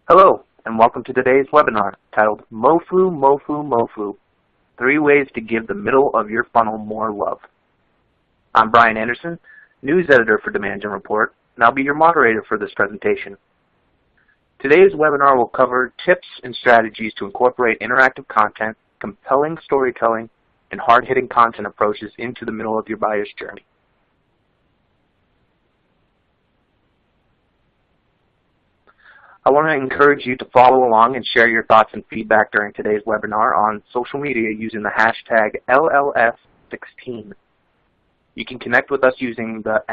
Hello, and welcome to today's webinar titled MoFu, MoFu, MoFu, 3 Ways to Give the Middle of Your Funnel More Love. I'm Brian Anderson, News Editor for Demand Gen Report, and I'll be your moderator for this presentation. Today's webinar will cover tips and strategies to incorporate interactive content, compelling storytelling, and hard-hitting content approaches into the middle of your buyer's journey. I want to encourage you to follow along and share your thoughts and feedback during today's webinar on social media using the hashtag LLS16. You can connect with us using the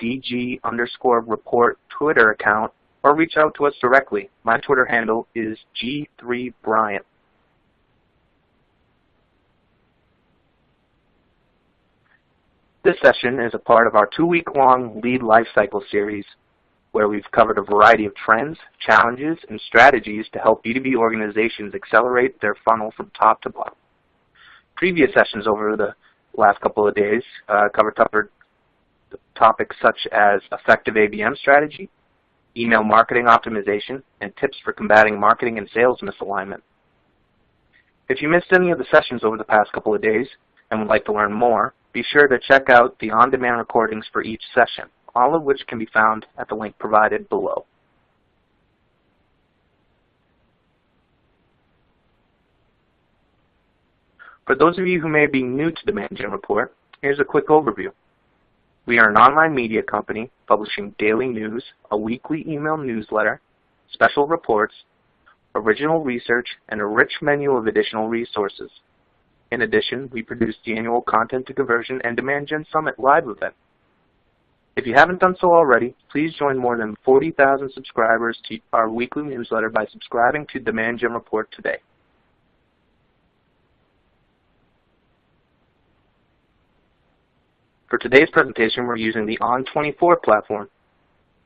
@DG_report Twitter account or reach out to us directly. My Twitter handle is G3Bryant. This session is a part of our 2-week-long lead lifecycle series, where we've covered a variety of trends, challenges, and strategies to help B2B organizations accelerate their funnel from top to bottom. Previous sessions over the last couple of days covered topics such as effective ABM strategy, email marketing optimization, and tips for combating marketing and sales misalignment. If you missed any of the sessions over the past couple of days and would like to learn more, be sure to check out the on-demand recordings for each session, all of which can be found at the link provided below. For those of you who may be new to Demand Gen Report, here's a quick overview. We are an online media company publishing daily news, a weekly email newsletter, special reports, original research, and a rich menu of additional resources. In addition, we produce the annual Content to Conversion and Demand Gen Summit live event. If you haven't done so already, please join more than 40,000 subscribers to our weekly newsletter by subscribing to Demand Gen Report today. For today's presentation, we're using the On24 platform.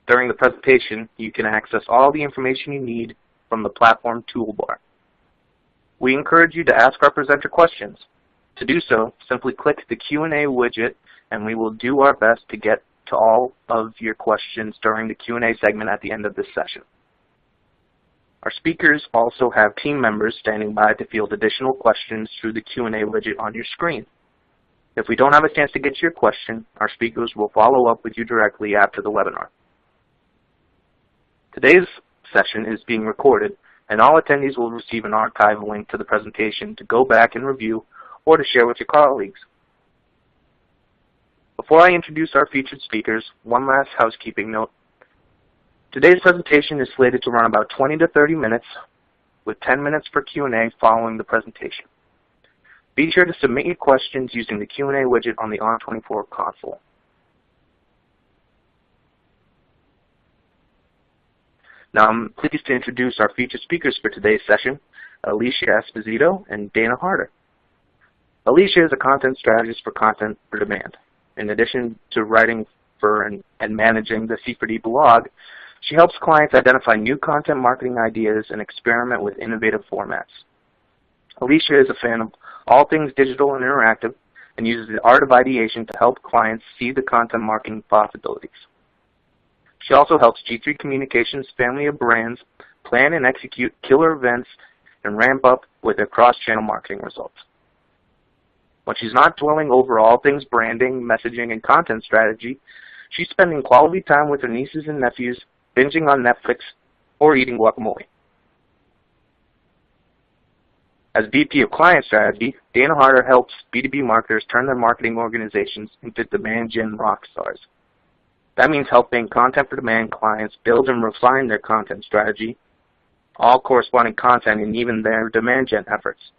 During the presentation, you can access all the information you need from the platform toolbar. We encourage you to ask our presenter questions. To do so, simply click the Q&A widget, and we will do our best to get to all of your questions during the Q&A segment at the end of this session. Our speakers also have team members standing by to field additional questions through the Q&A widget on your screen. If we don't have a chance to get to your question, our speakers will follow up with you directly after the webinar. Today's session is being recorded, and all attendees will receive an archive link to the presentation to go back and review or to share with your colleagues. Before I introduce our featured speakers, one last housekeeping note. Today's presentation is slated to run about 20 to 30 minutes, with 10 minutes for Q&A following the presentation. Be sure to submit your questions using the Q&A widget on the On24 console. Now I'm pleased to introduce our featured speakers for today's session, Alicia Esposito and Dana Harder. Alicia is a content strategist for Content for Demand. In addition to writing for and managing the C4D blog, she helps clients identify new content marketing ideas and experiment with innovative formats. Alicia is a fan of all things digital and interactive and uses the art of ideation to help clients see the content marketing possibilities. She also helps G3 Communications' family of brands plan and execute killer events and ramp up with their cross-channel marketing results. When she's not dwelling over all things branding, messaging, and content strategy, she's spending quality time with her nieces and nephews, binging on Netflix, or eating guacamole. As VP of Client Strategy, Dana Harder helps B2B marketers turn their marketing organizations into demand gen rock stars. That means helping Content for Demand clients build and refine their content strategy, all corresponding content, and even their demand gen efforts.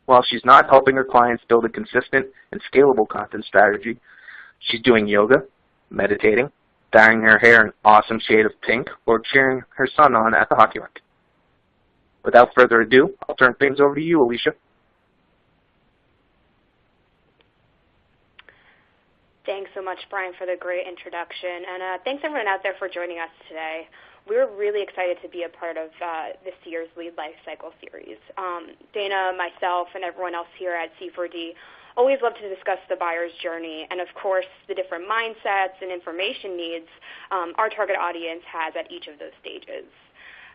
While she's not helping her clients build a consistent and scalable content strategy, she's doing yoga, meditating, dyeing her hair an awesome shade of pink, or cheering her son on at the hockey rink. Without further ado, I'll turn things over to you, Alicia. Thanks so much, Brian, for the great introduction. And thanks, everyone out there for joining us today. We're really excited to be a part of this year's Lead Lifecycle series. Dana, myself, and everyone else here at C4D always love to discuss the buyer's journey and, of course, the different mindsets and information needs our target audience has at each of those stages.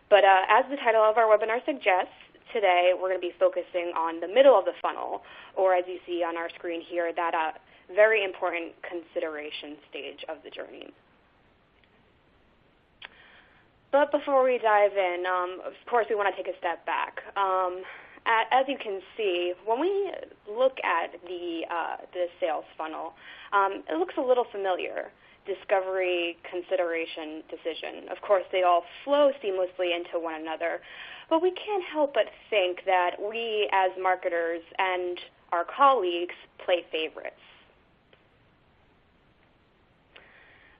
But as the title of our webinar suggests, today we're going to be focusing on the middle of the funnel, or as you see on our screen here, that very important consideration stage of the journey. But before we dive in, of course we want to take a step back. As you can see, when we look at the sales funnel, it looks a little familiar. Discovery, consideration, decision. Of course, they all flow seamlessly into one another, but we can't help but think that we as marketers and our colleagues play favorites.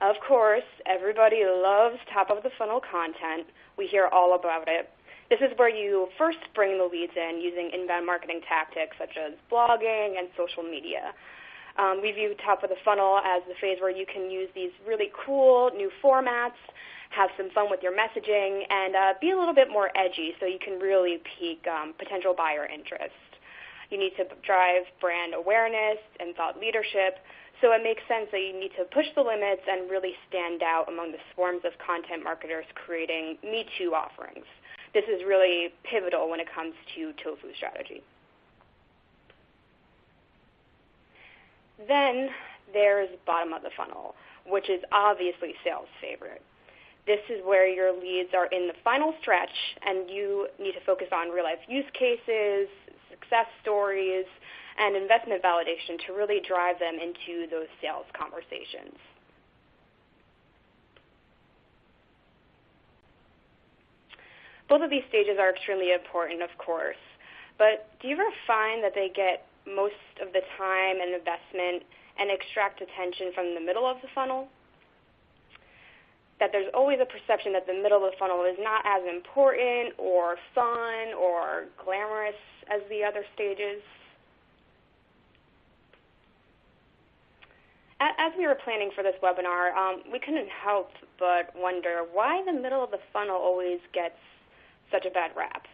Of course, everybody loves top-of-the-funnel content. We hear all about it. This is where you first bring the leads in using inbound marketing tactics such as blogging and social media. We view top of the funnel as the phase where you can use these really cool new formats, have some fun with your messaging, and be a little bit more edgy so you can really pique potential buyer interest. You need to drive brand awareness and thought leadership, so it makes sense that you need to push the limits and really stand out among the swarms of content marketers creating Me Too offerings. This is really pivotal when it comes to tofu strategy. Then there's bottom of the funnel, which is obviously sales' favorite. This is where your leads are in the final stretch, and you need to focus on real-life use cases, success stories, and investment validation to really drive them into those sales conversations. Both of these stages are extremely important, of course, but do you ever find that they get most of the time and investment and extract attention from the middle of the funnel? That there's always a perception that the middle of the funnel is not as important or fun or glamorous as the other stages? As we were planning for this webinar, we couldn't help but wonder why the middle of the funnel always gets such a bad rap.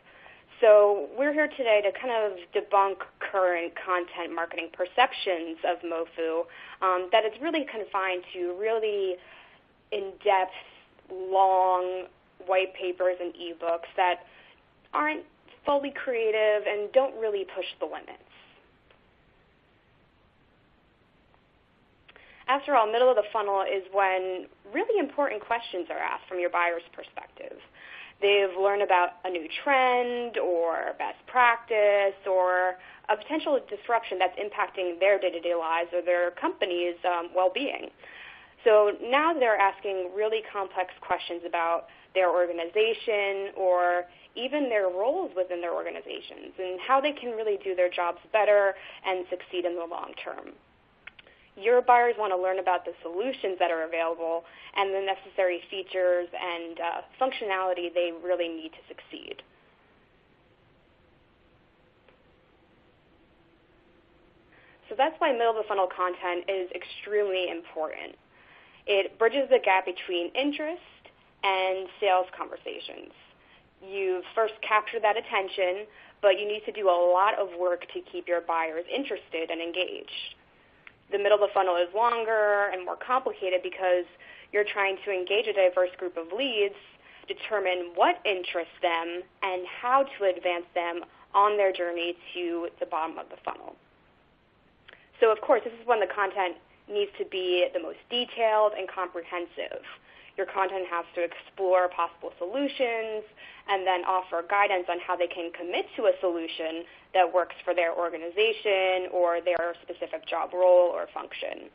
So we're here today to kind of debunk current content marketing perceptions of MoFu, that it's really confined to really in-depth, long white papers and ebooks that aren't fully creative and don't really push the limits. After all, middle of the funnel is when really important questions are asked from your buyer's perspective. They've learned about a new trend or best practice or a potential disruption that's impacting their day-to-day lives or their company's well-being. So now they're asking really complex questions about their organization or even their roles within their organizations and how they can really do their jobs better and succeed in the long term. Your buyers want to learn about the solutions that are available and the necessary features and functionality they really need to succeed. So that's why middle of the funnel content is extremely important. It bridges the gap between interest and sales conversations. You've first captured that attention, but you need to do a lot of work to keep your buyers interested and engaged. The middle of the funnel is longer and more complicated because you're trying to engage a diverse group of leads, determine what interests them, and how to advance them on their journey to the bottom of the funnel. So, of course, this is when the content needs to be the most detailed and comprehensive. Your content has to explore possible solutions and then offer guidance on how they can commit to a solution that works for their organization or their specific job role or function.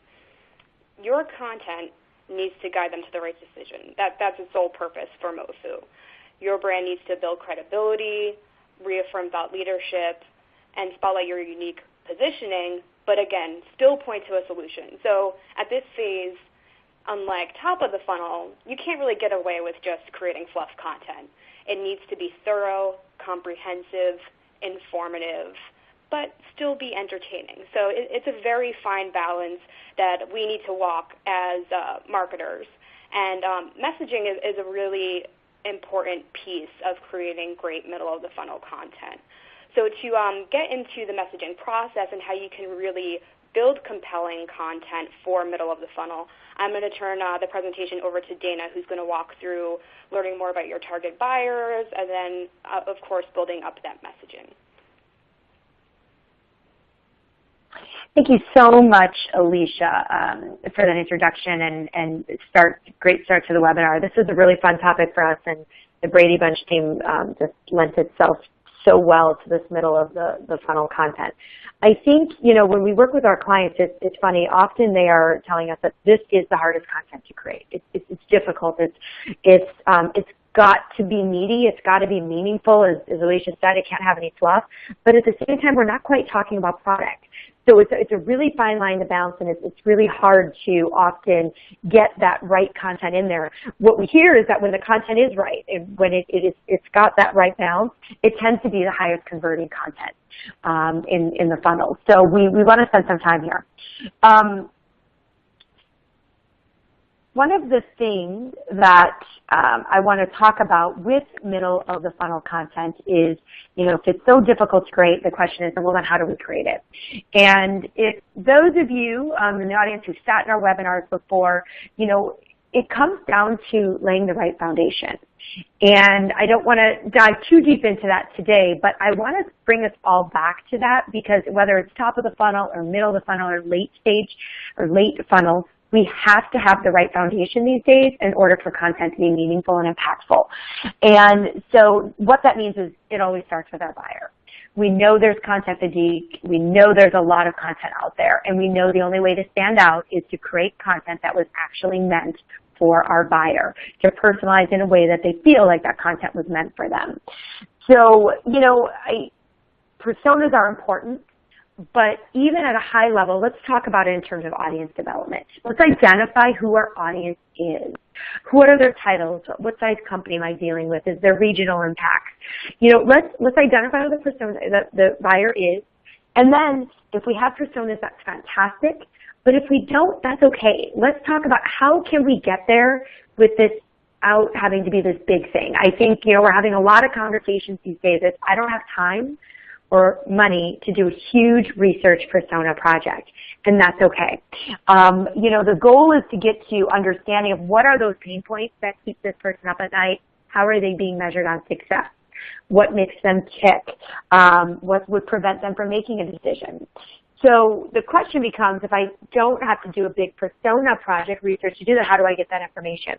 Your content needs to guide them to the right decision. That's its sole purpose for MoFu. Your brand needs to build credibility, reaffirm thought leadership, and spotlight your unique positioning, but again, still point to a solution. So at this phase, unlike top of the funnel, you can't really get away with just creating fluff content. It needs to be thorough, comprehensive, informative, but still be entertaining. So it's a very fine balance that we need to walk as marketers. And messaging is a really important piece of creating great middle of the funnel content. So to get into the messaging process and how you can really build compelling content for middle of the funnel, I'm going to turn the presentation over to Dana, who's going to walk through learning more about your target buyers and then, of course, building up that messaging. Thank you so much, Alicia, for that introduction and great start to the webinar. This is a really fun topic for us, and the Brady Bunch team just lent itself so well to this middle of the funnel content. I think, when we work with our clients, it's funny. Often they are telling us that this is the hardest content to create. It's difficult. It's got to be meaty. It's got to be meaningful. As Alicia said, it can't have any fluff. But at the same time, we're not quite talking about product. So it's a really fine line to balance, and it's really hard to often get that right content in there. What we hear is that when the content is right, and when it's got that right balance, it tends to be the highest converting content in the funnel. So we want to spend some time here. One of the things that I want to talk about with middle of the funnel content is, if it's so difficult to create, the question is, well, then how do we create it? And if those of you in the audience who've sat in our webinars before, it comes down to laying the right foundation. And I don't want to dive too deep into that today, but I want to bring us all back to that, because whether it's top of the funnel or middle of the funnel or late stage or late funnel, we have to have the right foundation these days in order for content to be meaningful and impactful. And so what that means is it always starts with our buyer. We know there's content fatigue. We know there's a lot of content out there. And we know the only way to stand out is to create content that was actually meant for our buyer, to personalize in a way that they feel like that content was meant for them. So, personas are important. But even at a high level, let's talk about it in terms of audience development. Let's identify who our audience is. What are their titles? What size company am I dealing with? Is there regional impact? Let's identify who the persona, the buyer is. And then if we have personas, that's fantastic. But if we don't, that's okay. Let's talk about how can we get there with this out having to be this big thing. I think, we're having a lot of conversations these days that I don't have time or money to do a huge research persona project, and that's okay. The goal is to get to understanding of what are those pain points that keep this person up at night, how are they being measured on success, what makes them tick, what would prevent them from making a decision. So the question becomes, if I don't have to do a big persona project research to do that, how do I get that information?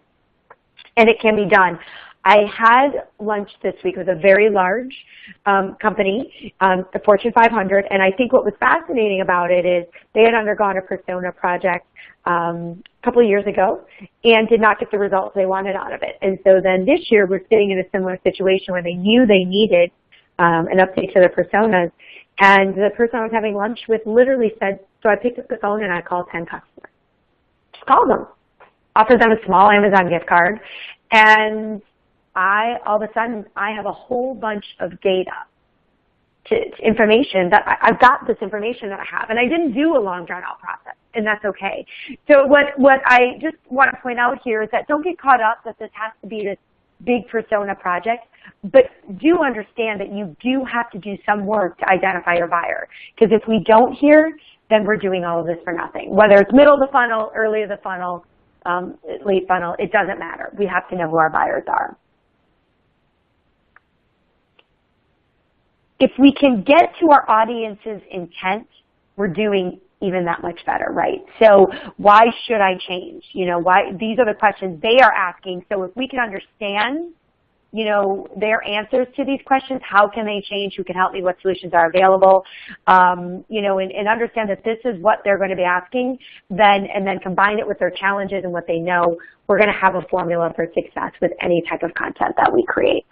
And it can be done. I had lunch this week with a very large company, the Fortune 500, and I think what was fascinating about it is they had undergone a persona project a couple of years ago and did not get the results they wanted out of it. And so then this year we're sitting in a similar situation where they knew they needed an update to their personas, and the person I was having lunch with literally said, so I picked up the phone and I called 10 customers. Just called them, offered them a small Amazon gift card, and all of a sudden, I have a whole bunch of data, information that I've got this information that I have, and I didn't do a long drawn-out process, and that's okay. So what I just want to point out here is that don't get caught up that this has to be this big persona project, but do understand that you do have to do some work to identify your buyer, because if we don't here, then we're doing all of this for nothing. Whether it's middle of the funnel, early of the funnel, late funnel, it doesn't matter. We have to know who our buyers are. If we can get to our audience's intent, we're doing even that much better, right? So why should I change? Why? These are the questions they are asking. So if we can understand, their answers to these questions, how can they change? Who can help me? What solutions are available? And understand that this is what they're going to be asking, and then combine it with their challenges and what they know, we're going to have a formula for success with any type of content that we create.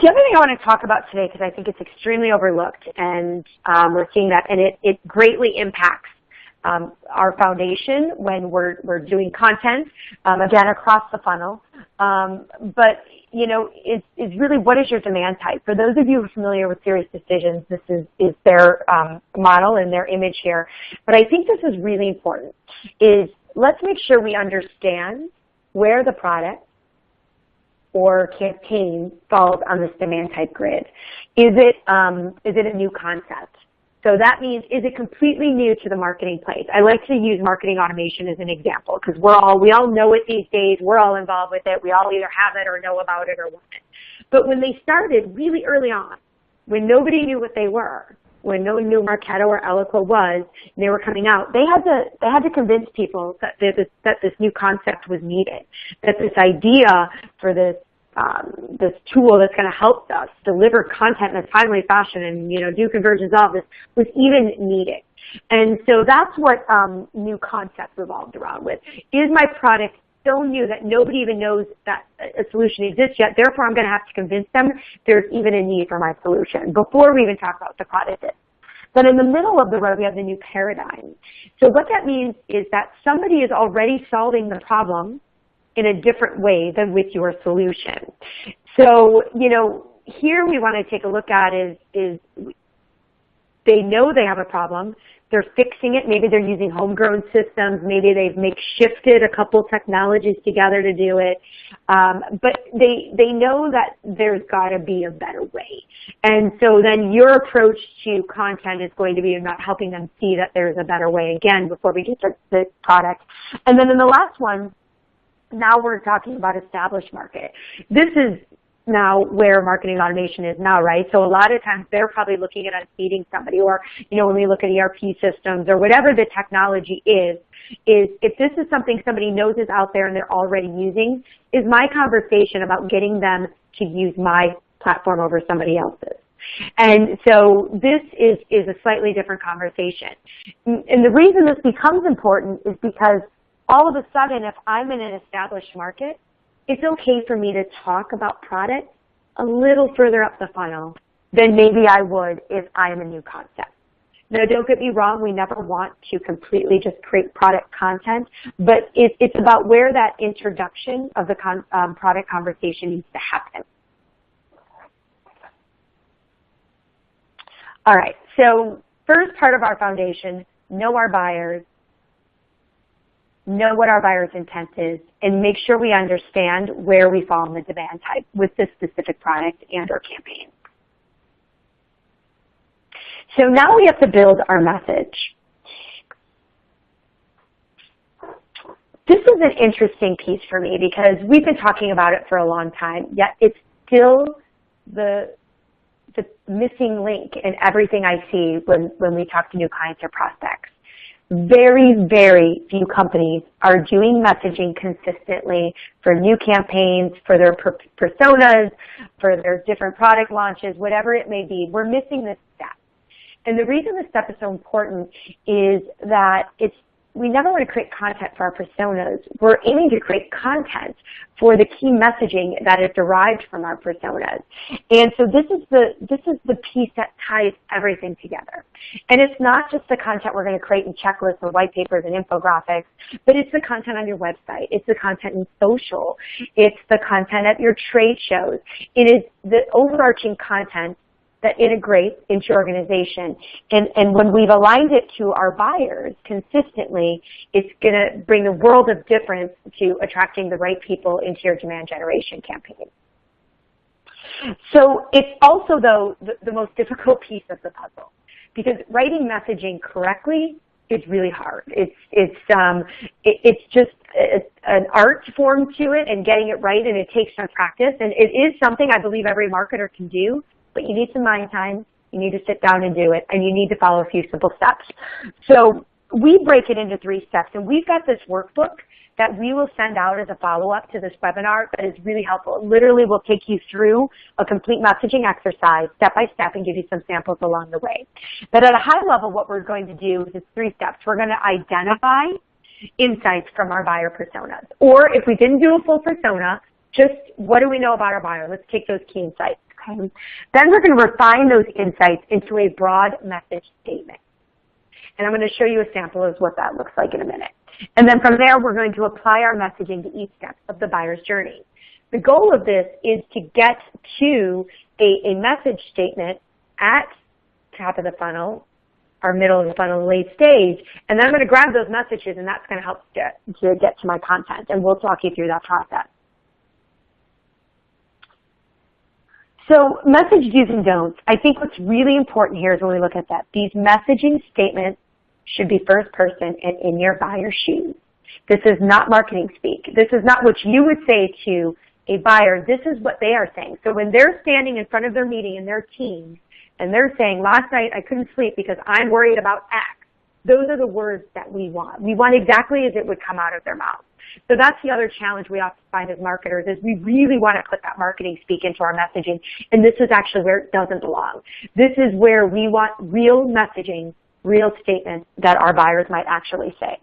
The other thing I want to talk about today, because I think it's extremely overlooked, and we're seeing that, and it greatly impacts our foundation when we're doing content, again, across the funnel. But, it's really what is your demand type? For those of you who are familiar with Serious Decisions, this is their model and their image here. But I think this is really important, is let's make sure we understand where the product or campaign falls on this demand type grid? Is it a new concept? So that means, is it completely new to the marketing place? I like to use marketing automation as an example because we all know it these days. We're all involved with it. We all either have it or know about it or want it. But when they started really early on, when nobody knew what they were, when no one knew Marketo or Eloqua was, and they were coming out, they had to convince people that this new concept was needed, that this idea for this tool that's going to help us deliver content in a timely fashion and do conversions, all of this was even needed. And so that's what new concept revolved around with. Is my product so new that nobody even knows that a solution exists yet? Therefore, I'm going to have to convince them there's even a need for my solution before we even talk about the product. Then in the middle of the road, we have the new paradigm. So what that means is that somebody is already solving the problem in a different way than with your solution. So, here we want to take a look at is they know they have a problem. They're fixing it. Maybe they're using homegrown systems. Maybe they've makeshifted a couple technologies together to do it. But they know that there's got to be a better way. And so then your approach to content is going to be about helping them see that there's a better way, again, before we get to the product. And then in the last one, now we're talking about established market. This is now where marketing automation is now, right? So a lot of times they're probably looking at unseating somebody, or, when we look at ERP systems or whatever the technology is if this is something somebody knows is out there and they're already using, is my conversation about getting them to use my platform over somebody else's. And so this is a slightly different conversation. And the reason this becomes important is because all of a sudden, if I'm in an established market, it's okay for me to talk about product a little further up the funnel than maybe I would if I am a new concept. Now, don't get me wrong, we never want to completely just create product content, but it's about where that introduction of the product conversation needs to happen. All right, so first part of our foundation, know our buyers, know what our buyer's intent is, and make sure we understand where we fall in the demand type with this specific product and or campaign. So now we have to build our message. This is an interesting piece for me because we've been talking about it for a long time, yet it's still the missing link in everything I see when we talk to new clients or prospects. Very, very few companies are doing messaging consistently for new campaigns, for their personas, for their different product launches, whatever it may be. We're missing this step. And the reason this step is so important is that we never want to create content for our personas. We're aiming to create content for the key messaging that is derived from our personas. And so this is the piece that ties everything together. And it's not just the content we're going to create in checklists or white papers and infographics, but it's the content on your website. It's the content in social. It's the content at your trade shows. It is the overarching content that integrates into your organization. And when we've aligned it to our buyers consistently, it's going to bring the world of difference to attracting the right people into your demand generation campaign. So it's also, though, the most difficult piece of the puzzle, because writing messaging correctly is really hard. It's just an art form to it, and getting it right, and it takes some practice. And it is something I believe every marketer can do, but you need some mind time, you need to sit down and do it, and you need to follow a few simple steps. So we break it into 3 steps, and we've got this workbook that we will send out as a follow-up to this webinar that is really helpful. It literally will take you through a complete messaging exercise, step by step, and give you some samples along the way. But at a high level, what we're going to do is 3 steps. We're going to identify insights from our buyer personas. Or if we didn't do a full persona, just what do we know about our buyer? Let's take those key insights. Okay. Then we're going to refine those insights into a broad message statement. And I'm going to show you a sample of what that looks like in a minute. And then from there, we're going to apply our messaging to each step of the buyer's journey. The goal of this is to get to a message statement at top of the funnel, our middle of the funnel, late stage, and then I'm going to grab those messages, and that's going to help to get to my content. And we'll talk you through that process. So message do's and don'ts. I think what's really important here is when we look at that, these messaging statements should be first person and in your buyer's shoes. This is not marketing speak. This is not what you would say to a buyer. This is what they are saying. So when they're standing in front of their meeting and their team and they're saying, last night I couldn't sleep because I'm worried about X, those are the words that we want. We want exactly as it would come out of their mouth. So that's the other challenge we often find as marketers is we really want to put that marketing speak into our messaging, and this is actually where it doesn't belong. This is where we want real messaging, real statements that our buyers might actually say.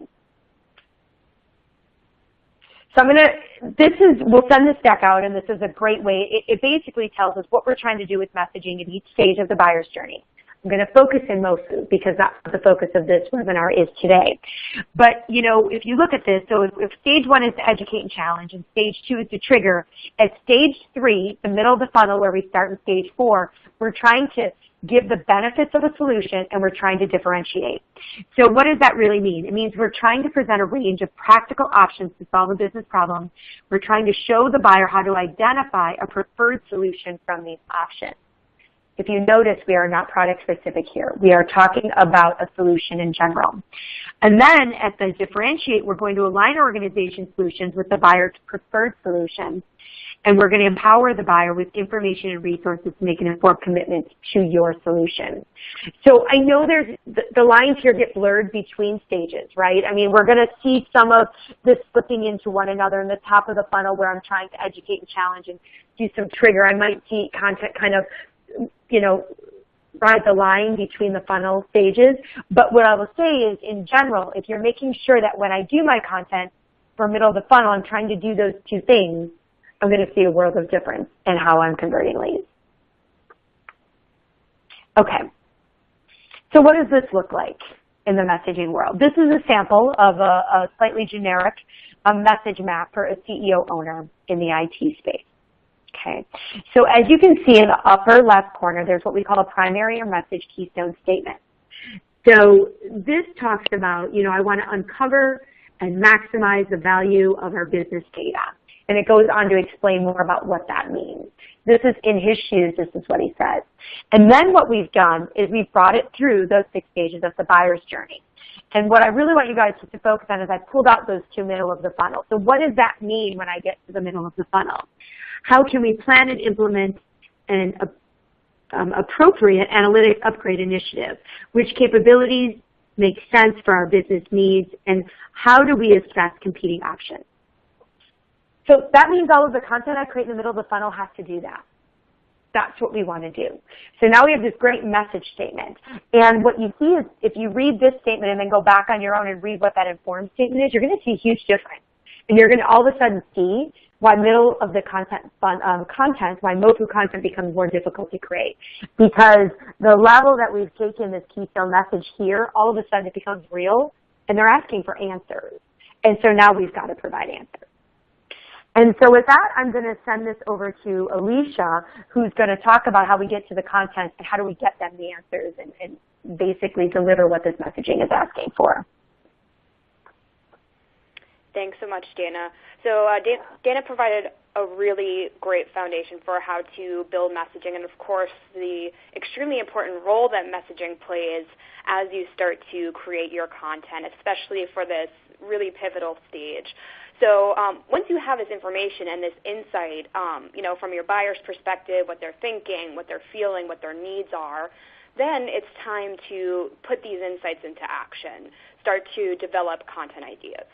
So we'll send this deck out, and this is a great way. It basically tells us what we're trying to do with messaging at each stage of the buyer's journey. I'm going to focus in MoFu because that's what the focus of this webinar is today. But, if you look at this, so if stage 1 is to educate and challenge and stage 2 is to trigger, at stage 3, the middle of the funnel where we start in stage 4, we're trying to give the benefits of a solution and we're trying to differentiate. So what does that really mean? It means we're trying to present a range of practical options to solve a business problem. We're trying to show the buyer how to identify a preferred solution from these options. If you notice, we are not product specific here. We are talking about a solution in general. And then at the differentiate, we're going to align our organization solutions with the buyer's preferred solution. And we're going to empower the buyer with information and resources to make an informed commitment to your solution. So I know the lines here get blurred between stages, right? I mean, we're going to see some of this slipping into one another in the top of the funnel where I'm trying to educate and challenge and do some trigger. I might see content kind of ride the line between the funnel stages. But what I will say is, in general, if you're making sure that when I do my content for middle of the funnel, I'm trying to do those two things, I'm going to see a world of difference in how I'm converting leads. Okay. So what does this look like in the messaging world? This is a sample of a slightly generic message map for a CEO owner in the IT space. Okay, so as you can see in the upper left corner, there's what we call a primary or message keystone statement. So this talks about, I want to uncover and maximize the value of our business data. And it goes on to explain more about what that means. This is in his shoes, this is what he says. And then what we've done is we've brought it through those 6 stages of the buyer's journey. And what I really want you guys to focus on is I pulled out those 2 middle of the funnel. So what does that mean when I get to the middle of the funnel? How can we plan and implement an appropriate analytic upgrade initiative? Which capabilities make sense for our business needs? And how do we assess competing options? So that means all of the content I create in the middle of the funnel has to do that. That's what we want to do. So now we have this great message statement. And what you see is if you read this statement and then go back on your own and read what that informed statement is, you're going to see a huge difference. And you're going to all of a sudden see why middle of the content, why MoFu content becomes more difficult to create. Because the level that we've taken this keystone message here, all of a sudden it becomes real, and they're asking for answers. And so now we've got to provide answers. And so with that, I'm going to send this over to Alicia, who's going to talk about how we get to the content and how do we get them the answers and basically deliver what this messaging is asking for. Thanks so much, Dana. So Dana provided a really great foundation for how to build messaging and, of course, the extremely important role that messaging plays as you start to create your content, especially for this really pivotal stage. So once you have this information and this insight, from your buyer's perspective, what they're thinking, what they're feeling, what their needs are, then it's time to put these insights into action, start to develop content ideas.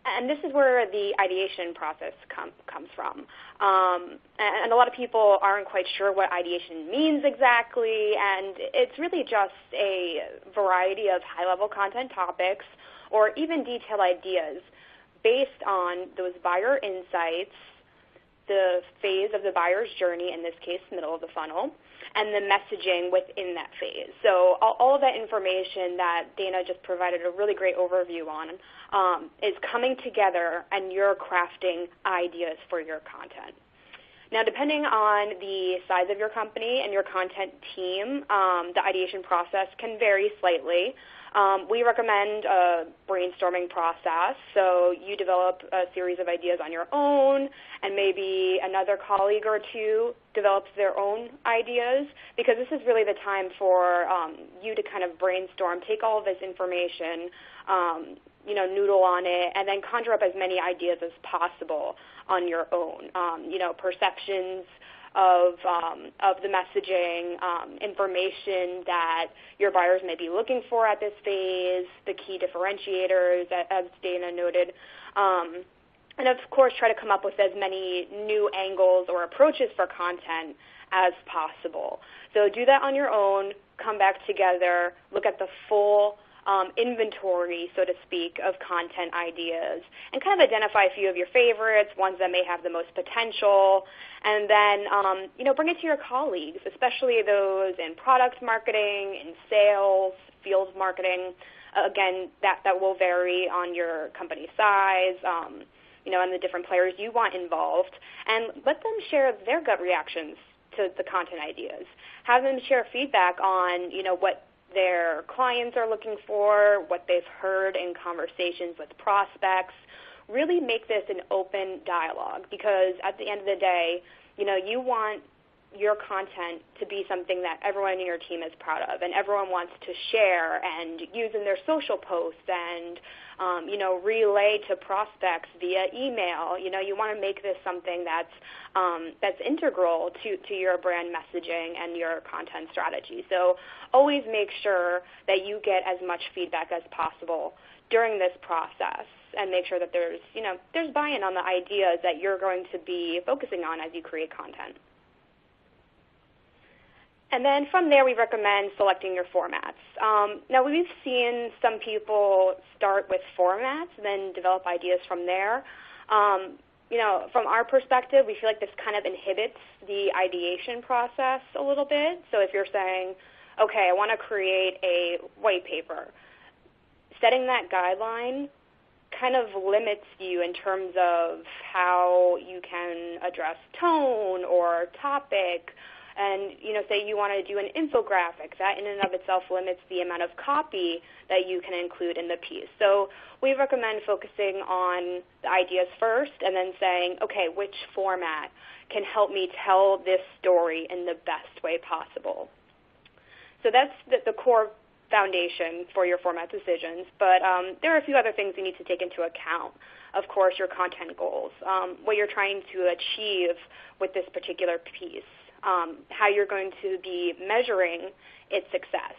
And this is where the ideation process comes from. And a lot of people aren't quite sure what ideation means exactly, and it's really just a variety of high-level content topics or even detailed ideas based on those buyer insights, the phase of the buyer's journey, in this case, middle of the funnel, and the messaging within that phase. So all of that information that Dana just provided a really great overview on is coming together, and you're crafting ideas for your content. Now, depending on the size of your company and your content team, the ideation process can vary slightly. We recommend a brainstorming process, so you develop a series of ideas on your own, and maybe another colleague or two develops their own ideas, because this is really the time for you to kind of brainstorm, take all of this information, noodle on it, and then conjure up as many ideas as possible on your own. Perceptions of the messaging, information that your buyers may be looking for at this phase, the key differentiators, as Dana noted, and of course try to come up with as many new angles or approaches for content as possible. So do that on your own, come back together, look at the full inventory, so to speak, of content ideas, and kind of identify a few of your favorites, ones that may have the most potential, and then bring it to your colleagues, especially those in product marketing, in sales, field marketing. Again, that will vary on your company size, and the different players you want involved, and let them share their gut reactions to the content ideas. Have them share feedback on, what their clients are looking for, what they've heard in conversations with prospects. Really make this an open dialogue, because at the end of the day, you want your content to be something that everyone in your team is proud of and everyone wants to share and use in their social posts and relay to prospects via email. You want to make this something that's integral to your brand messaging and your content strategy. So always make sure that you get as much feedback as possible during this process, and make sure that there's buy-in on the ideas that you're going to be focusing on as you create content. And then from there, we recommend selecting your formats. Now, we've seen some people start with formats and then develop ideas from there. From our perspective, we feel like this kind of inhibits the ideation process a little bit. So if you're saying, okay, I want to create a white paper, setting that guideline kind of limits you in terms of how you can address tone or topic. And, say you want to do an infographic, that in and of itself limits the amount of copy that you can include in the piece. So we recommend focusing on the ideas first and then saying, okay, which format can help me tell this story in the best way possible? So that's the core foundation for your format decisions, but there are a few other things you need to take into account. Of course, your content goals, what you're trying to achieve with this particular piece. How you're going to be measuring its success.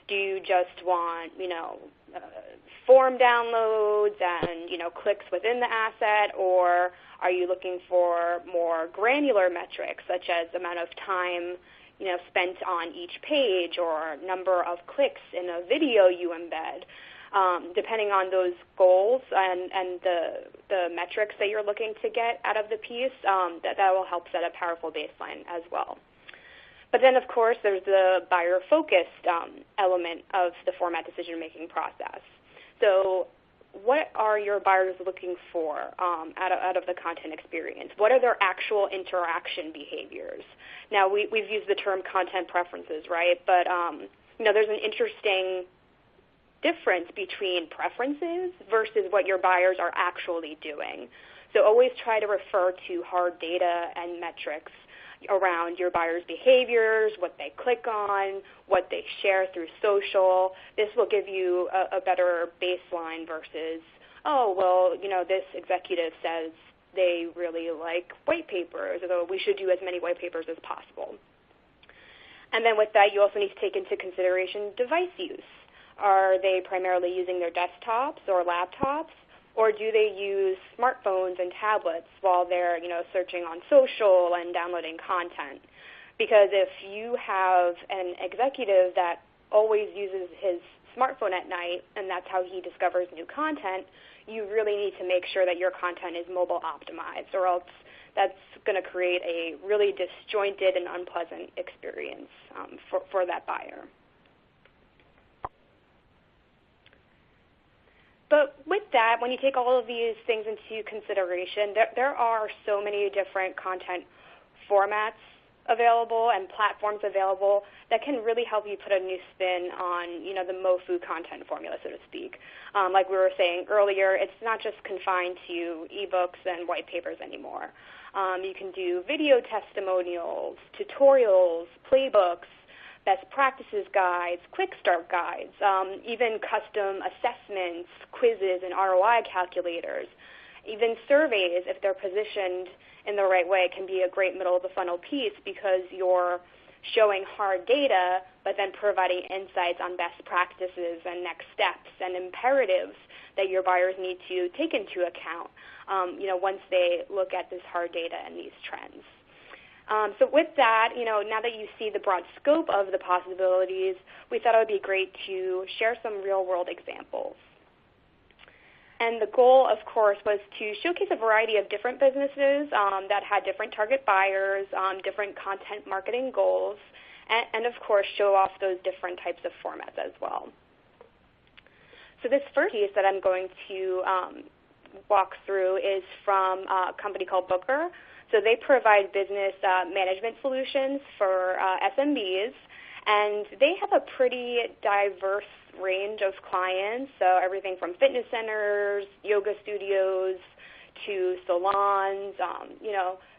Do you just want, form downloads and, clicks within the asset, or are you looking for more granular metrics, such as amount of time, spent on each page or number of clicks in a video you embed? Depending on those goals and the metrics that you're looking to get out of the piece, that will help set a powerful baseline as well. But then, of course, there's the buyer-focused element of the format decision-making process. So what are your buyers looking for out of the content experience? What are their actual interaction behaviors? Now, we've used the term content preferences, right? But, there's an interesting difference between preferences versus what your buyers are actually doing. So always try to refer to hard data and metrics around your buyers' behaviors, what they click on, what they share through social. This will give you a better baseline versus, this executive says they really like white papers, so we should do as many white papers as possible. And then with that, you also need to take into consideration device use. Are they primarily using their desktops or laptops, or do they use smartphones and tablets while they're, searching on social and downloading content? Because if you have an executive that always uses his smartphone at night and that's how he discovers new content, you really need to make sure that your content is mobile optimized, or else that's going to create a really disjointed and unpleasant experience for that buyer. But with that, when you take all of these things into consideration, there are so many different content formats available and platforms available that can really help you put a new spin on, the MoFu content formula, so to speak. Like we were saying earlier, it's not just confined to ebooks and white papers anymore. You can do video testimonials, tutorials, playbooks, best practices guides, quick start guides, even custom assessments, quizzes, and ROI calculators. Even surveys, if they're positioned in the right way, can be a great middle of the funnel piece because you're showing hard data but then providing insights on best practices and next steps and imperatives that your buyers need to take into account once they look at this hard data and these trends. So with that, now that you see the broad scope of the possibilities, we thought it would be great to share some real-world examples. And the goal, of course, was to showcase a variety of different businesses that had different target buyers, different content marketing goals, and of course, show off those different types of formats as well. So this first piece that I'm going to walk through is from a company called Booker. So they provide business management solutions for SMBs, and they have a pretty diverse range of clients, so everything from fitness centers, yoga studios, to salons,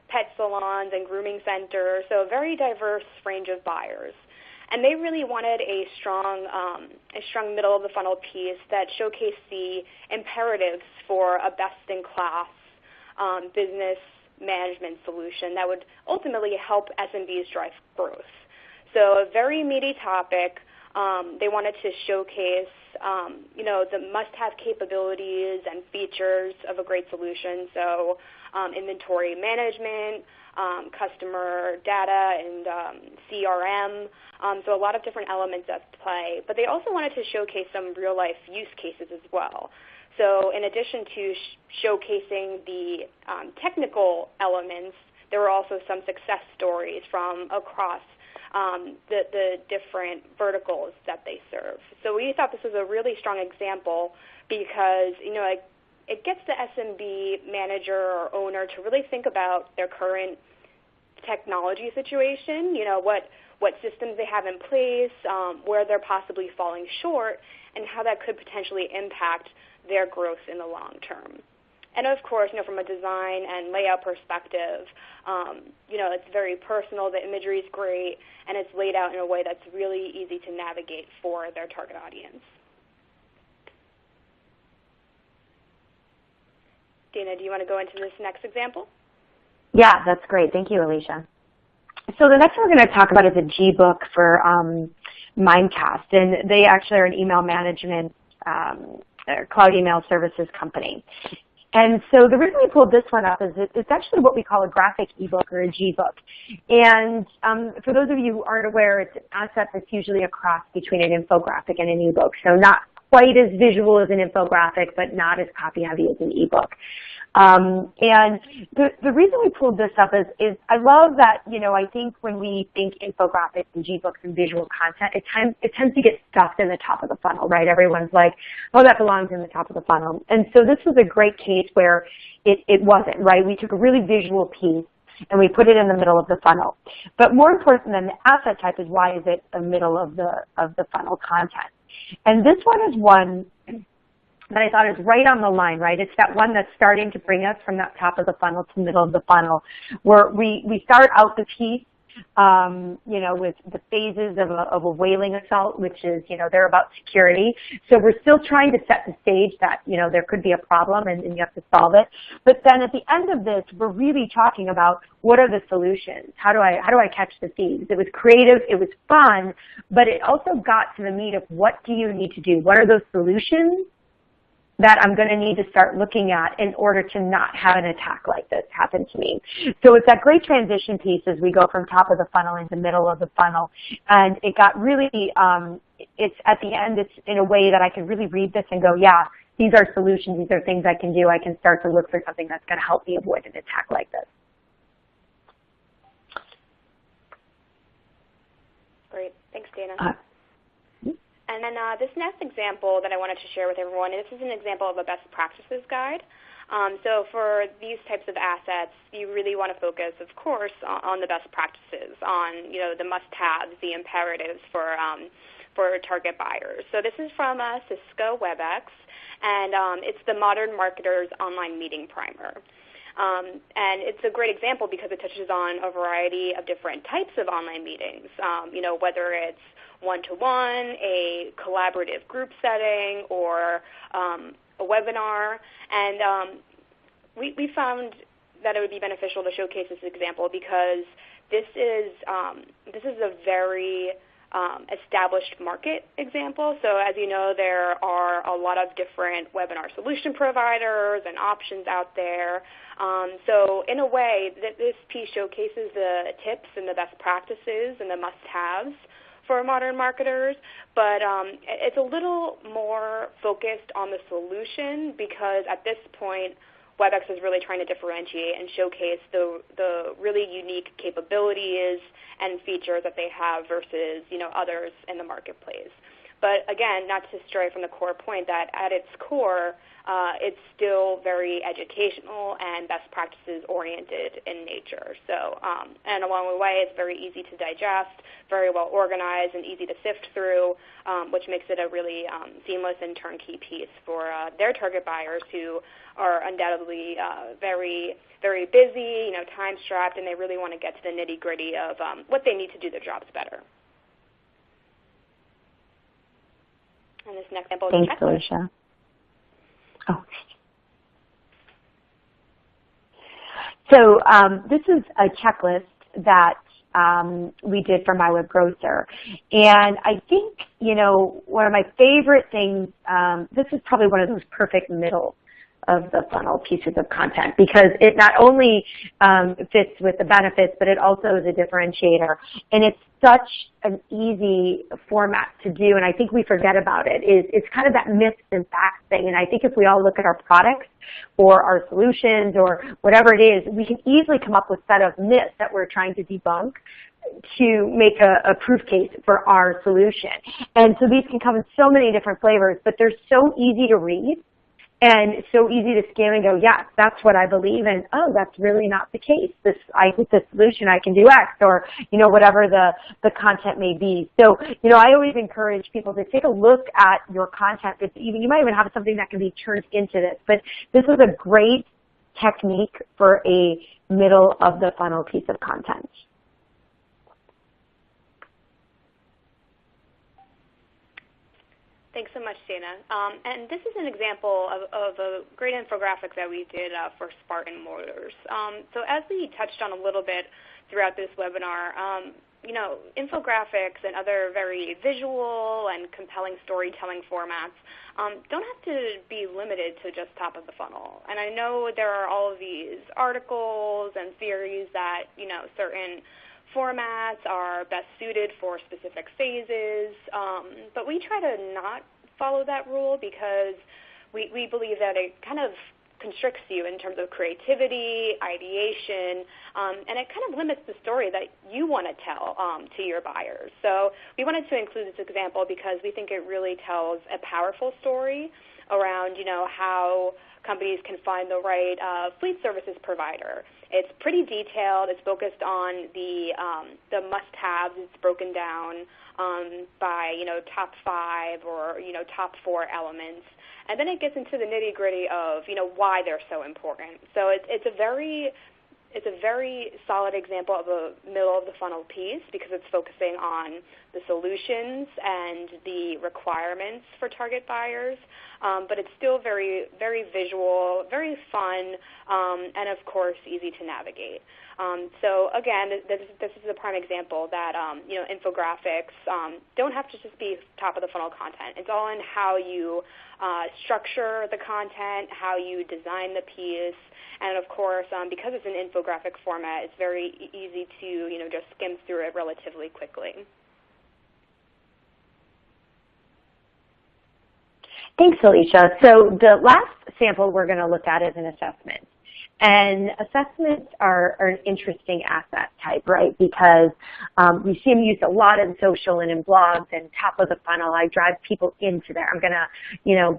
pet salons and grooming centers, so a very diverse range of buyers. And they really wanted a strong middle of the funnel piece that showcased the imperatives for a best-in-class business management solution that would ultimately help SMBs drive growth. So a very meaty topic. They wanted to showcase, the must-have capabilities and features of a great solution. So inventory management, customer data, and CRM. So a lot of different elements at play. But they also wanted to showcase some real-life use cases as well. So in addition to showcasing the technical elements, there were also some success stories from across the different verticals that they serve. So we thought this was a really strong example because, it gets the SMB manager or owner to really think about their current technology situation, what systems they have in place, where they're possibly falling short, and how that could potentially impact their growth in the long term. And of course, from a design and layout perspective, it's very personal, the imagery is great, and it's laid out in a way that's really easy to navigate for their target audience. Dana, do you want to go into this next example? Yeah, that's great. Thank you, Alicia. So the next one we're going to talk about is a G-Book for Mimecast, and they actually are an email management cloud email services company. And so the reason we pulled this one up is it's actually what we call a graphic ebook or a G-Book. And for those of you who aren't aware, it's an asset that's usually a cross between an infographic and an ebook. So not quite as visual as an infographic, but not as copy-heavy as an ebook. And the reason we pulled this up is I love that, I think when we think infographics and G-books and visual content, it tends to get stuffed in the top of the funnel, right? Everyone's like, oh, that belongs in the top of the funnel. And so this was a great case where it wasn't, right? We took a really visual piece and we put it in the middle of the funnel. But more important than the asset type is why is it the middle of the funnel content? And this one is one that I thought is right on the line, right? It's that one that's starting to bring us from that top of the funnel to the middle of the funnel, where we start out the piece, with the phases of a whaling assault, which is, they're about security. So we're still trying to set the stage that, there could be a problem and you have to solve it. But then at the end of this, we're really talking about what are the solutions? How do I catch the thieves? It was creative, it was fun, but it also got to the meat of what do you need to do? What are those solutions that I'm going to need to start looking at in order to not have an attack like this happen to me. So it's that great transition piece as we go from top of the funnel into middle of the funnel. And it got really, it's at the end, it's in a way that I can really read this and go, yeah, these are solutions, these are things I can do. I can start to look for something that's going to help me avoid an attack like this. Great. Thanks, Dana. And then this next example that I wanted to share with everyone, this is an example of a best practices guide. So for these types of assets, you really want to focus, of course, on the best practices, on the must-haves, the imperatives for target buyers. So this is from Cisco WebEx, and it's the Modern Marketer's Online Meeting Primer. And it's a great example because it touches on a variety of different types of online meetings, whether it's one-to-one, a collaborative group setting, or a webinar. And we found that it would be beneficial to showcase this example because this is a very established market example. So as you know, there are a lot of different webinar solution providers and options out there. So in a way, this piece showcases the tips and the best practices and the must-haves for modern marketers, but it's a little more focused on the solution because at this point, WebEx is really trying to differentiate and showcase the really unique capabilities and features that they have versus others in the marketplace. But again, not to stray from the core point that at its core, it's still very educational and best practices oriented in nature. So, and along the way, it's very easy to digest, very well organized, and easy to sift through, which makes it a really seamless and turnkey piece for their target buyers who are undoubtedly very, very busy, time-strapped, and they really want to get to the nitty-gritty of what they need to do their jobs better. And this next example is a checklist. Thanks, Alicia. Oh. So this is a checklist that we did for My Web Grocer. And I think, one of my favorite things, this is probably one of those perfect middle of the funnel pieces of content because it not only fits with the benefits, but it also is a differentiator. And it's such an easy format to do, and I think we forget about it. It's kind of that myths and facts thing, and I think if we all look at our products or our solutions or whatever it is, we can easily come up with a set of myths that we're trying to debunk to make a proof case for our solution. And so these can come in so many different flavors, but they're so easy to read. And so easy to scan and go, yes, that's what I believe, and oh, that's really not the case. With this solution, I can do X, or whatever the content may be. So I always encourage people to take a look at your content. You might even have something that can be turned into this, but this is a great technique for a middle of the funnel piece of content. Thanks so much, Dana. And this is an example of a great infographic that we did for Spartan Motors. So as we touched on a little bit throughout this webinar, infographics and other very visual and compelling storytelling formats don't have to be limited to just top of the funnel. And I know there are all of these articles and theories that, certain formats are best suited for specific phases, but we try to not follow that rule because we believe that it kind of constricts you in terms of creativity, ideation, and it kind of limits the story that you want to tell to your buyers. So we wanted to include this example because we think it really tells a powerful story around, how companies can find the right fleet services provider. It's pretty detailed. It's focused on the must-haves. It's broken down by top 5 or top 4 elements, and then it gets into the nitty-gritty of why they're so important. So it's a very solid example of a middle of the funnel piece because it's focusing on the solutions and the requirements for target buyers, but it's still very, very visual, very fun, and of course easy to navigate. So again, this is a prime example that infographics don't have to just be top of the funnel content. It's all in how you structure the content, how you design the piece, and of course, because it's an infographic format, it's very easy to just skim through it relatively quickly. Thanks, Alicia. So the last sample we're going to look at is an assessment. And assessments are an interesting asset type, right? Because we see them used a lot in social and in blogs and top of the funnel. I drive people into there. I'm going to,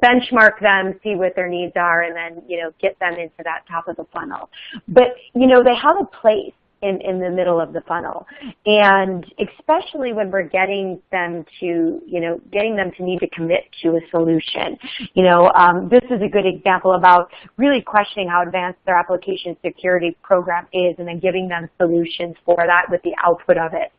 benchmark them, see what their needs are, and then, get them into that top of the funnel. But, they have a place in the middle of the funnel. And especially when we're getting them to need to commit to a solution. This is a good example about really questioning how advanced their application security program is and then giving them solutions for that with the output of it.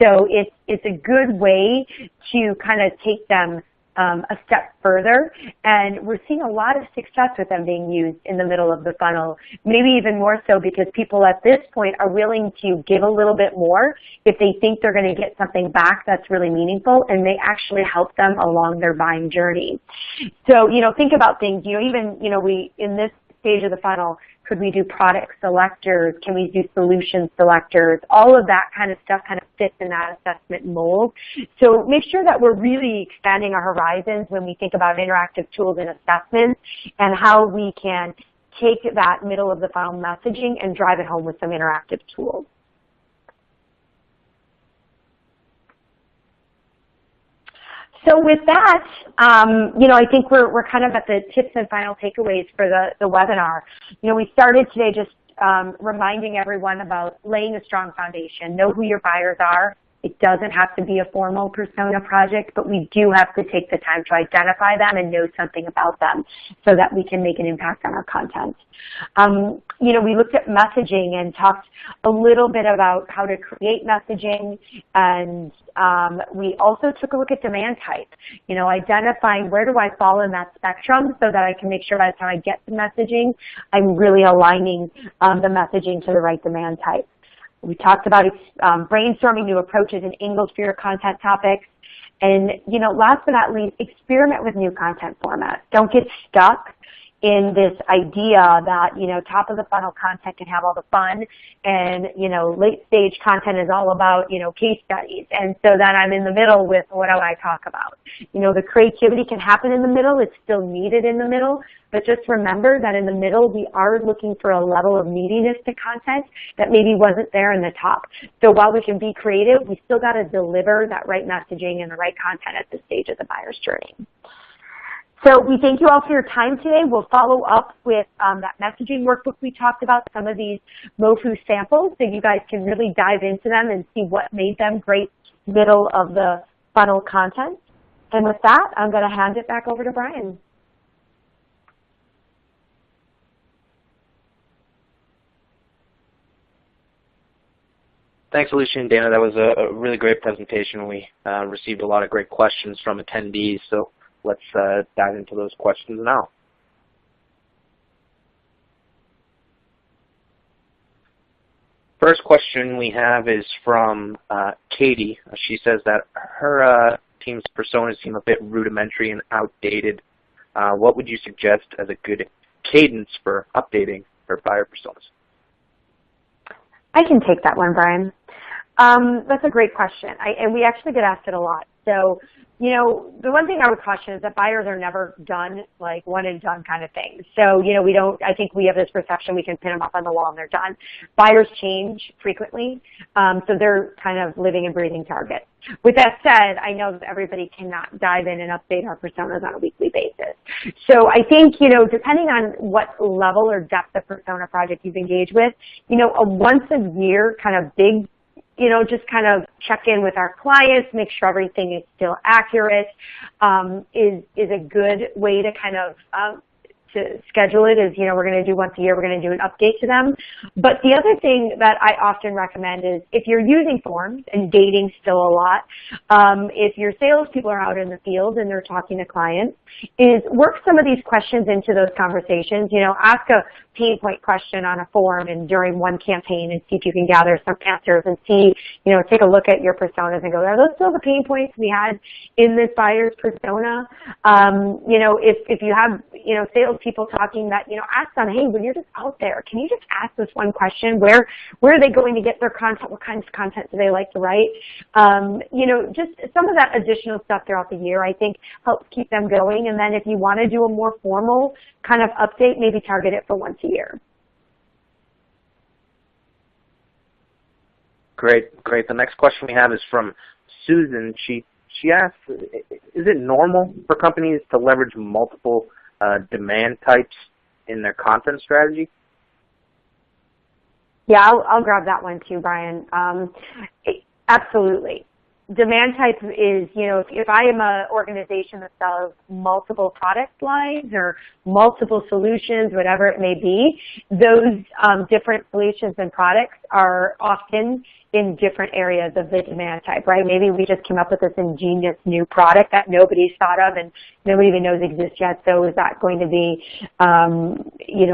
So it's a good way to kind of take them a step further, and we're seeing a lot of success with them being used in the middle of the funnel, maybe even more so because people at this point are willing to give a little bit more if they think they're going to get something back that's really meaningful and may actually help them along their buying journey. So, think about things, we, in this stage of the funnel, could we do product selectors? Can we do solution selectors? All of that kind of stuff kind of fits in that assessment mold. So make sure that we're really expanding our horizons when we think about interactive tools and assessments and how we can take that middle of the funnel messaging and drive it home with some interactive tools. So with that, I think we're kind of at the tips and final takeaways for the webinar. We started today just reminding everyone about laying a strong foundation. Know who your buyers are. It doesn't have to be a formal persona project, but we do have to take the time to identify them and know something about them so that we can make an impact on our content. We looked at messaging and talked a little bit about how to create messaging, and we also took a look at demand type, identifying where do I fall in that spectrum so that I can make sure by the time I get the messaging, I'm really aligning the messaging to the right demand type. We talked about brainstorming new approaches and angles for your content topics. And, last but not least, experiment with new content formats. Don't get stuck in this idea that, top of the funnel content can have all the fun and, late stage content is all about, case studies. And so then I'm in the middle with what do I talk about? The creativity can happen in the middle. It's still needed in the middle. But just remember that in the middle, we are looking for a level of neediness to content that maybe wasn't there in the top. So while we can be creative, we still got to deliver that right messaging and the right content at this stage of the buyer's journey. So we thank you all for your time today. We'll follow up with that messaging workbook we talked about, some of these MoFu samples, so you guys can really dive into them and see what made them great middle of the funnel content. And with that, I'm going to hand it back over to Brian. Thanks, Alicia and Dana. That was a really great presentation. We received a lot of great questions from attendees, so let's dive into those questions now. First question we have is from Katie. She says that her team's personas seem a bit rudimentary and outdated. What would you suggest as a good cadence for updating her buyer personas? I can take that one, Brian. That's a great question, and we actually get asked it a lot. So, the one thing I would caution is that buyers are never done, like one and done kind of thing. So, I think we have this perception we can pin them up on the wall and they're done. Buyers change frequently, so they're kind of living and breathing targets. With that said, I know that everybody cannot dive in and update our personas on a weekly basis. So I think, depending on what level or depth of persona project you've engaged with, a once a year kind of big, just kind of check in with our clients, make sure everything is still accurate, is a good way to kind of to schedule it is, we're going to do once a year, we're going to do an update to them. But the other thing that I often recommend is if you're using forms and dating still a lot, if your salespeople are out in the field and they're talking to clients, is work some of these questions into those conversations. Ask a pain point question on a form and during one campaign and see if you can gather some answers and see, take a look at your personas and go, are those still the pain points we had in this buyer's persona? If you have, salespeople talking that, ask them, hey, when you're just out there, can you just ask this one question? Where are they going to get their content? What kinds of content do they like to write? Just some of that additional stuff throughout the year, I think, helps keep them going. And then if you want to do a more formal kind of update, maybe target it for once a year. Great, great. The next question we have is from Susan. She asks, is it normal for companies to leverage multiple demand types in their content strategy? Yeah, I'll grab that one too, Brian. Absolutely. Demand type is, if I am an organization that sells multiple product lines or multiple solutions, whatever it may be, those different solutions and products are often in different areas of the demand type, right? Maybe we just came up with this ingenious new product that nobody's thought of and nobody even knows exists yet. So is that going to be,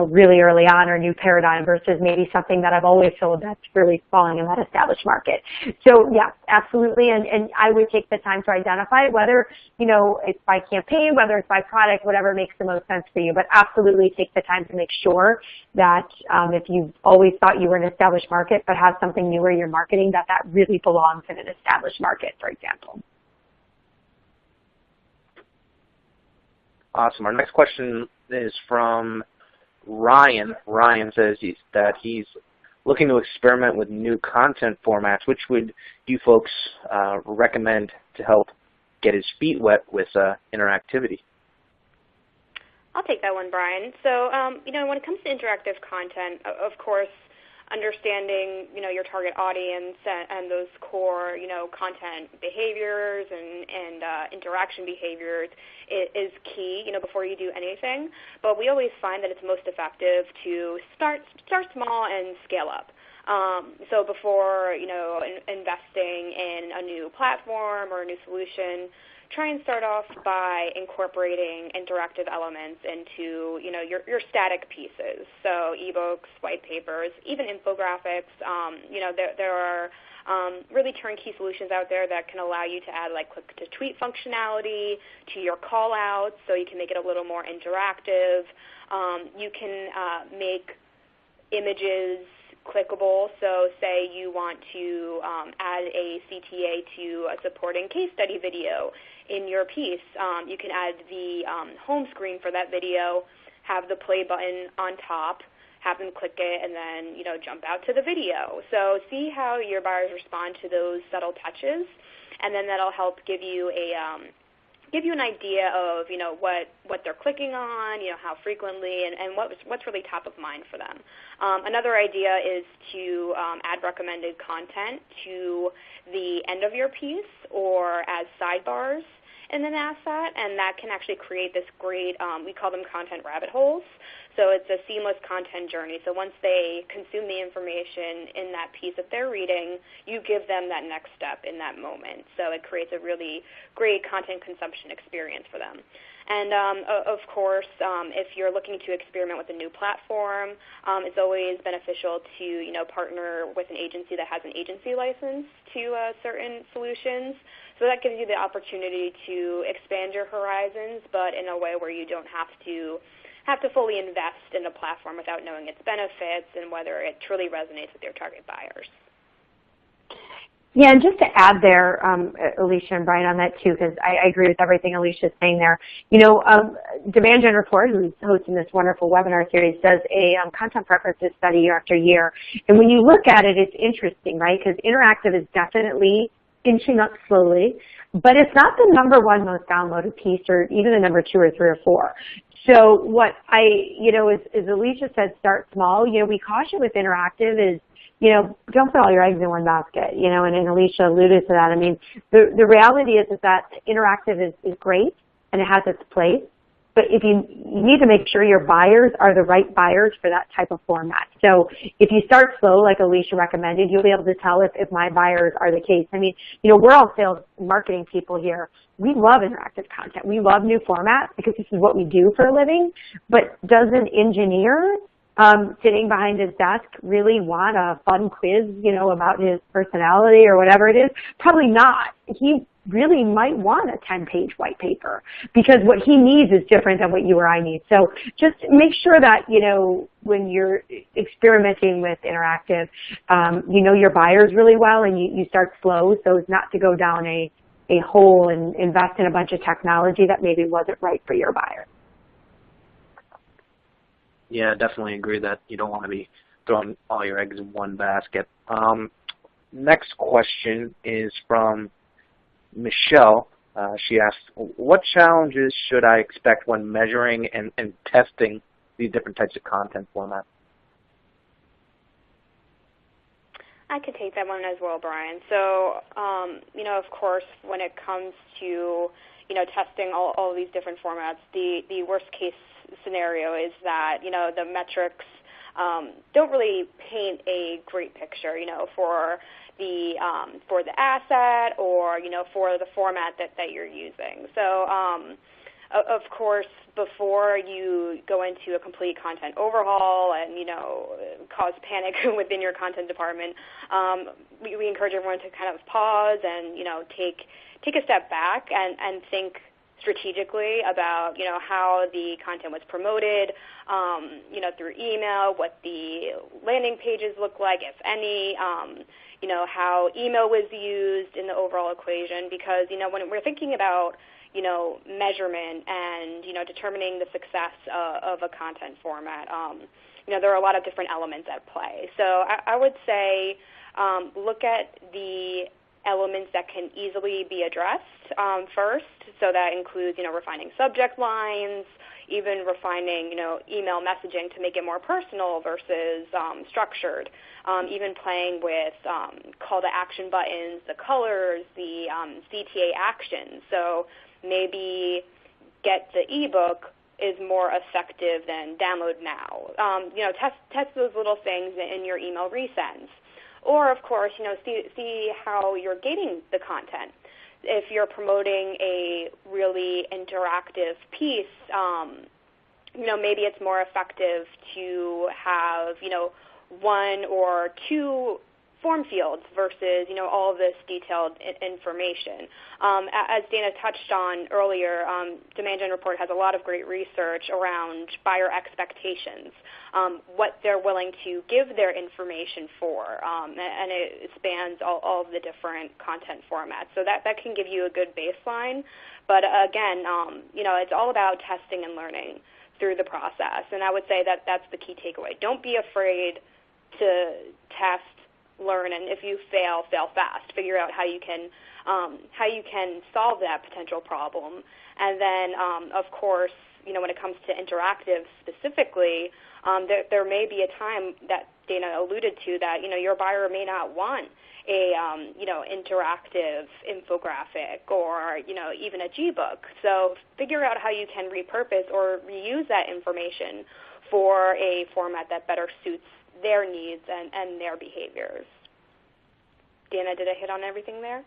really early on or a new paradigm versus maybe something that I've always sold that's really falling in that established market? So yes, absolutely. And I would take the time to identify whether, it's by campaign, whether it's by product, whatever makes the most sense for you. But absolutely take the time to make sure that if you've always thought you were an established market but have something newer you're marketing, that really belongs in an established market, for example. Awesome. Our next question is from Ryan. Ryan says that he's looking to experiment with new content formats. Which would you folks recommend to help get his feet wet with interactivity? I'll take that one, Brian. So, when it comes to interactive content, of course, understanding, your target audience and those core, content behaviors and interaction behaviors is key, before you do anything. But we always find that it's most effective to start small and scale up. So before, investing in a new platform or a new solution, try and start off by incorporating interactive elements into, your static pieces. So ebooks, white papers, even infographics. There are really turnkey solutions out there that can allow you to add click-to-tweet functionality to your call-outs, so you can make it a little more interactive. You can make images clickable. So say you want to add a CTA to a supporting case study video in your piece. You can add the home screen for that video, have the play button on top, have them click it, and then jump out to the video. So see how your buyers respond to those subtle touches, and then that'll help give you an idea of what they're clicking on, how frequently, and what's really top of mind for them. Another idea is to add recommended content to the end of your piece or as sidebars in an asset, and that can actually create this great, we call them content rabbit holes. So it's a seamless content journey. So once they consume the information in that piece that they're reading, you give them that next step in that moment. So it creates a really great content consumption experience for them. And of course, if you're looking to experiment with a new platform, it's always beneficial to partner with an agency that has an agency license to certain solutions. So that gives you the opportunity to expand your horizons, but in a way where you don't have to fully invest in a platform without knowing its benefits and whether it truly resonates with your target buyers. Yeah, and just to add there, Alicia and Brian, on that too, because I agree with everything Alicia's saying there. Demand Gen Report, who's hosting this wonderful webinar series, does a content preferences study year after year. And when you look at it, it's interesting, right? Because interactive is definitely inching up slowly, but it's not the #1 most downloaded piece or even the #2 or 3 or 4. So what as Alicia said, start small. We caution with interactive is, don't put all your eggs in one basket, and Alicia alluded to that. I mean, the reality is that interactive is great and it has its place, but if you need to make sure your buyers are the right buyers for that type of format. So if you start slow, like Alicia recommended, you'll be able to tell if my buyers are the case. I mean, we're all sales marketing people here. We love interactive content. We love new formats because this is what we do for a living. But does an engineer sitting behind his desk really want a fun quiz, about his personality or whatever it is? Probably not. He really might want a 10-page white paper because what he needs is different than what you or I need. So just make sure that, when you're experimenting with interactive, your buyers really well and you start slow so as not to go down a hole and invest in a bunch of technology that maybe wasn't right for your buyer. Yeah, definitely agree that you don't want to be throwing all your eggs in one basket. next question is from Michelle. She asks, what challenges should I expect when measuring and testing these different types of content formats? I could take that one as well, Brian. So, of course, when it comes to, testing all these different formats, the worst case scenario is that, the metrics don't really paint a great picture, for the asset or, for the format that you're using. So, of course, before you go into a complete content overhaul and, cause panic within your content department, we encourage everyone to kind of pause and, take a step back and think strategically about, how the content was promoted, through email, what the landing pages look like, if any, how email was used in the overall equation. Because, when we're thinking about, measurement and, determining the success of a content format, there are a lot of different elements at play. So I would say look at the elements that can easily be addressed first. So that includes, refining subject lines, even refining, email messaging to make it more personal versus structured, even playing with call to action buttons, the colors, the CTA actions. So maybe get the ebook is more effective than download now. Test those little things in your email resends. Or, of course, see how you're gating the content. If you're promoting a really interactive piece, maybe it's more effective to have, one or two form fields versus, all of this detailed information. As Dana touched on earlier, Demand Gen Report has a lot of great research around buyer expectations, what they're willing to give their information for, and it spans all of the different content formats. So that can give you a good baseline. But again, it's all about testing and learning through the process. And I would say that that's the key takeaway. Don't be afraid to test, learn, and if you fail fast. Figure out how you can solve that potential problem. And then, of course, when it comes to interactive specifically, there may be a time that Dana alluded to that your buyer may not want a interactive infographic or even a G-book. So figure out how you can repurpose or reuse that information for a format that better suits their needs and their behaviors. Dana, did I hit on everything there?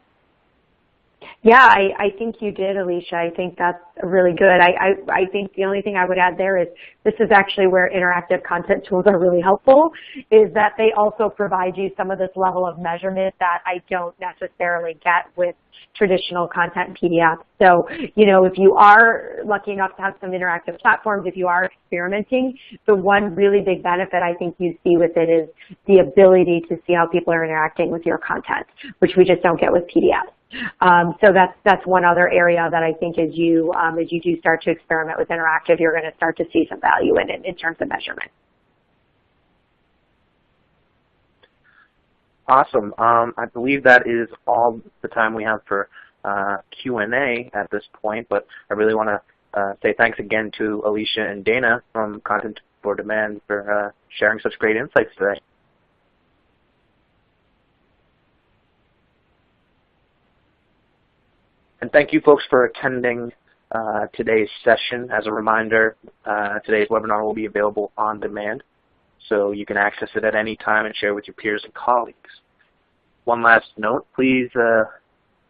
Yeah, I think you did, Alicia. I think that's really good. I think the only thing I would add there is this is actually where interactive content tools are really helpful, is that they also provide you some of this level of measurement that I don't necessarily get with traditional content PDFs. So, if you are lucky enough to have some interactive platforms, if you are experimenting, the one really big benefit I think you see with it is the ability to see how people are interacting with your content, which we just don't get with PDFs. So that's one other area that I think as you do start to experiment with interactive, you're going to start to see some value in it in terms of measurement. Awesome. I believe that is all the time we have for Q&A at this point, but I really want to say thanks again to Alicia and Dana from Content for Demand for sharing such great insights today. And thank you, folks, for attending today's session. As a reminder, today's webinar will be available on demand, so you can access it at any time and share with your peers and colleagues. One last note, please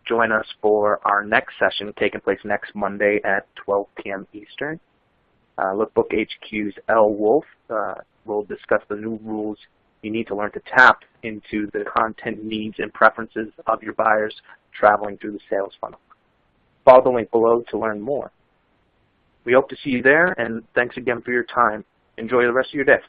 join us for our next session taking place next Monday at 12 p.m. Eastern. Lookbook HQ's L. Wolf will discuss the new rules you need to learn to tap into the content needs and preferences of your buyers traveling through the sales funnel. Follow the link below to learn more. We hope to see you there, and thanks again for your time. Enjoy the rest of your day.